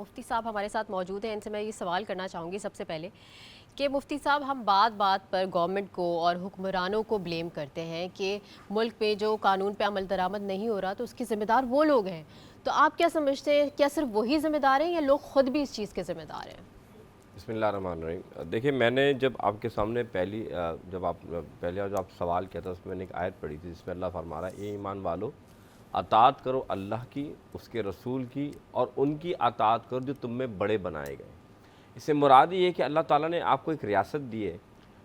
مفتی صاحب ہمارے ساتھ موجود ہیں. ان سے میں یہ سوال کرنا چاہوں گی سب سے پہلے کہ مفتی صاحب ہم بات بات پر گورنمنٹ کو اور حکمرانوں کو بلیم کرتے ہیں کہ ملک میں جو قانون پہ عمل درآمد نہیں ہو رہا تو اس کے ذمہ دار وہ لوگ ہیں. تو آپ کیا سمجھتے ہیں، کیا صرف وہی ذمہ دار ہیں یا لوگ خود بھی اس چیز کے ذمہ دار ہیں؟ بسم اللہ الرحمن الرحیم. دیکھیں، میں نے جب آپ کے سامنے جب آپ سوال کیا تھا، اس میں نے ایک آیت پڑھی تھی جس میں اللہ فرما رہا ہے، اے ایمان والو، اطاعت کرو اللہ کی، اس کے رسول کی، اور ان کی اطاعت کرو جو تم میں بڑے بنائے گئے. اس سے مراد یہ ہے کہ اللہ تعالیٰ نے آپ کو ایک ریاست دی ہے،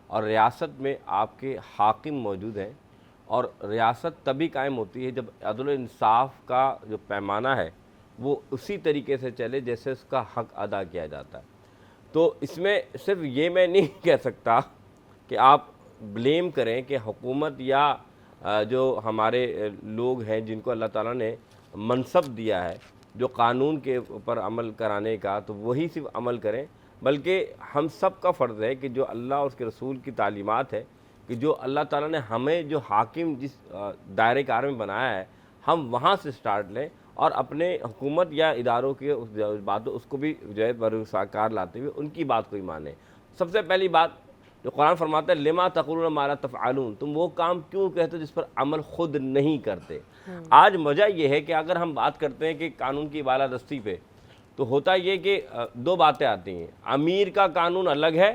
اور ریاست میں آپ کے حاکم موجود ہیں، اور ریاست تبھی قائم ہوتی ہے جب عدل و انصاف کا جو پیمانہ ہے وہ اسی طریقے سے چلے جیسے اس کا حق ادا کیا جاتا ہے. تو اس میں صرف یہ میں نہیں کہہ سکتا کہ آپ بلیم کریں کہ حکومت یا جو ہمارے لوگ ہیں جن کو اللہ تعالیٰ نے منصب دیا ہے جو قانون کے اوپر عمل کرانے کا، تو وہی صرف عمل کریں، بلکہ ہم سب کا فرض ہے کہ جو اللہ اور اس کے رسول کی تعلیمات ہے، کہ جو اللہ تعالیٰ نے ہمیں جو حاکم جس دائرے کار میں بنایا ہے، ہم وہاں سے سٹارٹ لیں اور اپنے حکومت یا اداروں کے اس کو بھی جو ہے بروساکار لاتے ہوئے ان کی بات کو ہی مانیں. سب سے پہلی بات جو قرآن فرماتا ہے، لما تقولون ما لا تفعلون، تم وہ کام کیوں کہتے جس پر عمل خود نہیں کرتے. آج وجہ یہ ہے کہ اگر ہم بات کرتے ہیں کہ قانون کی بالادستی پہ، تو ہوتا یہ کہ دو باتیں آتی ہیں. امیر کا قانون الگ ہے،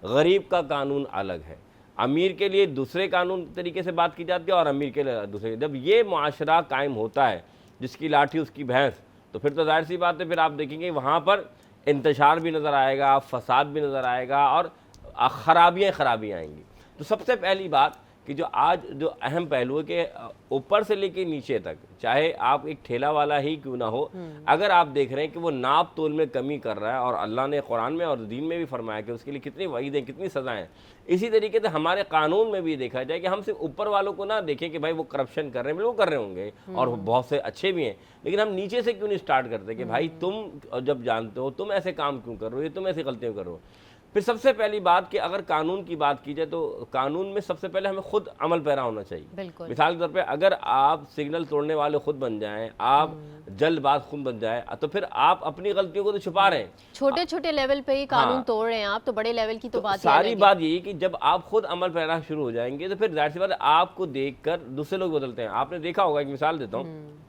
غریب کا قانون الگ ہے. امیر کے لیے دوسرے قانون طریقے سے بات کی جاتی ہے اور امیر کے لیے دوسرے. جب یہ معاشرہ قائم ہوتا ہے، جس کی لاٹھی اس کی بھینس، تو پھر تو ظاہر سی بات ہے، پھر آپ دیکھیں گے وہاں پر انتشار بھی نظر آئے گا، فساد بھی نظر آئے گا، اور خرابیاں آئیں گی. تو سب سے پہلی بات کہ جو آج جو اہم پہلو ہے کہ اوپر سے لے کے نیچے تک، چاہے آپ ایک ٹھیلا والا ہی کیوں نہ ہو، اگر آپ دیکھ رہے ہیں کہ وہ ناپ تول میں کمی کر رہا ہے، اور اللہ نے قرآن میں اور دین میں بھی فرمایا کہ اس کے لیے کتنی وعیدیں، کتنی سزائیں، اسی طریقے سے ہمارے قانون میں بھی دیکھا جائے کہ ہم صرف اوپر والوں کو نہ دیکھیں کہ بھائی وہ کرپشن کر رہے ہیں، وہ کر رہے ہوں گے اور بہت سے اچھے بھی ہیں، لیکن ہم نیچے سے کیوں نہیں سٹارٹ کرتے کہ بھائی تم جب جانتے ہو تم ایسے کام کیوں کر رہے ہو، تم ایسی غلطیاں کر رہے ہو. پھر سب سے پہلی بات کہ اگر قانون کی بات کی جائے تو قانون میں سب سے پہلے ہمیں خود عمل پیرا ہونا چاہیے. مثال کے طور پہ اگر آپ سگنل توڑنے والے خود بن جائیں، آپ جلد باز خود بن جائیں، تو پھر آپ اپنی غلطیوں کو تو چھپا رہے ہیں. چھوٹے چھوٹے لیول پہ ہی قانون توڑ رہے ہیں آپ، تو بڑے لیول کی تو بات ساری بات یہی کہ جب آپ خود عمل پیرا شروع ہو جائیں گے تو پھر ظاہر سی بات ہے آپ کو دیکھ کر دوسرے لوگ بدلتے ہیں. آپ نے دیکھا ہوگا، ایک مثال دیتا ہوں،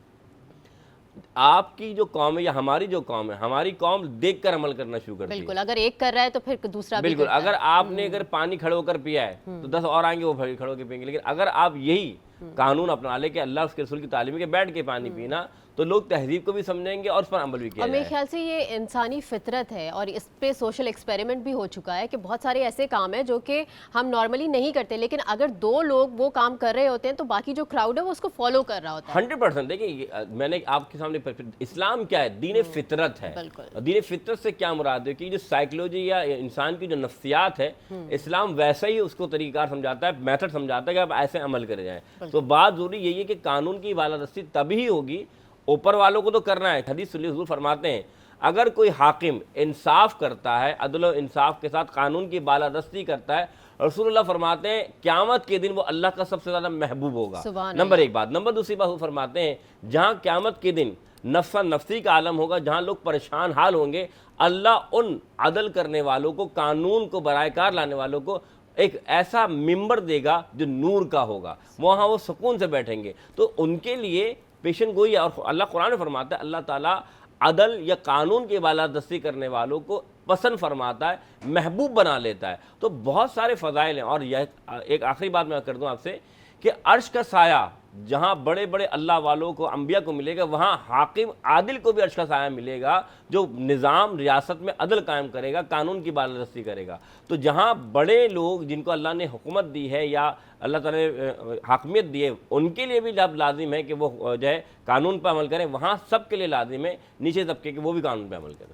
آپ کی جو قوم ہے یا ہماری جو قوم ہے، ہماری قوم دیکھ کر عمل کرنا شروع کرتی ہے. بالکل، اگر ایک کر رہا ہے تو پھر دوسرا بھی بالکل. اگر آپ نے پانی کھڑے ہو کر پیا ہے تو 10 اور آئیں گے، وہ کھڑے ہو کے پئیں گے. لیکن اگر آپ یہی قانون اپنا لے کہ اللہ اس کے رسول کی تعلیم کے بیٹھ کے پانی پینا، تو لوگ تہذیب کو بھی سمجھیں گے اور اس پر عمل بھی کیا اور جائے. میرے خیال سے یہ انسانی فطرت ہے، اور اس پہ سوشل ایکسپیریمنٹ بھی ہو چکا ہے کہ بہت سارے ایسے کام ہیں جو کہ ہم نارملی نہیں کرتے، لیکن اگر دو لوگ وہ کام کر رہے ہوتے ہیں تو باقی جو کراؤڈ ہے وہ اس کو فالو کر رہا ہوتا ہے. 100%. دیکھیں، میں نے آپ کے سامنے اسلام کیا ہے؟ دین فطرت ہے. دین فطرت سے کیا مراد ہے کہ جو سائیکلوجی یا انسان کی جو نفسیات ہے، اسلام ویسا ہی اس کو طریقہ کار سمجھاتا ہے، میتھڈ سمجھاتا ہے کہ آپ ایسے عمل کرے جائیں. تو بات ضروری یہی ہے کہ قانون کی بالادستی تبھی ہوگی، اوپر والوں کو تو کرنا ہے. حدیث صلی حضور فرماتے ہیں اگر کوئی حاکم انصاف کرتا ہے، عدل و انصاف کے ساتھ قانون کی بالادستی کرتا ہے، رسول اللہ فرماتے ہیں قیامت کے دن وہ اللہ کا سب سے زیادہ محبوب ہوگا. نمبر ایک بات. نمبر دوسری بات وہ فرماتے ہیں جہاں قیامت کے دن نفسا نفسی کا عالم ہوگا، جہاں لوگ پریشان حال ہوں گے، اللہ ان عدل کرنے والوں کو، قانون کو برائے کار لانے والوں کو ایک ایسا ممبر دے گا جو نور کا ہوگا، وہاں وہ سکون سے بیٹھیں گے. تو ان کے لیے پیشن گوئی ہے. اور اللہ قرآن میں فرماتا ہے اللہ تعالیٰ عدل یا قانون کی بالادستی کرنے والوں کو پسند فرماتا ہے، محبوب بنا لیتا ہے. تو بہت سارے فضائل ہیں. اور یہ ایک آخری بات میں کر دوں آپ سے کہ عرش کا سایہ جہاں بڑے بڑے اللہ والوں کو، انبیاء کو ملے گا، وہاں حاکم عادل کو بھی عرش کا سایہ ملے گا جو نظام ریاست میں عدل قائم کرے گا، قانون کی بالادستی کرے گا. تو جہاں بڑے لوگ جن کو اللہ نے حکومت دی ہے یا اللہ تعالیٰ نے حاکمیت دی ہے، ان کے لیے بھی جب لازم ہے کہ وہ جو ہے قانون پہ عمل کریں، وہاں سب کے لیے لازم ہے نیچے طبقے کے وہ بھی قانون پہ عمل کریں.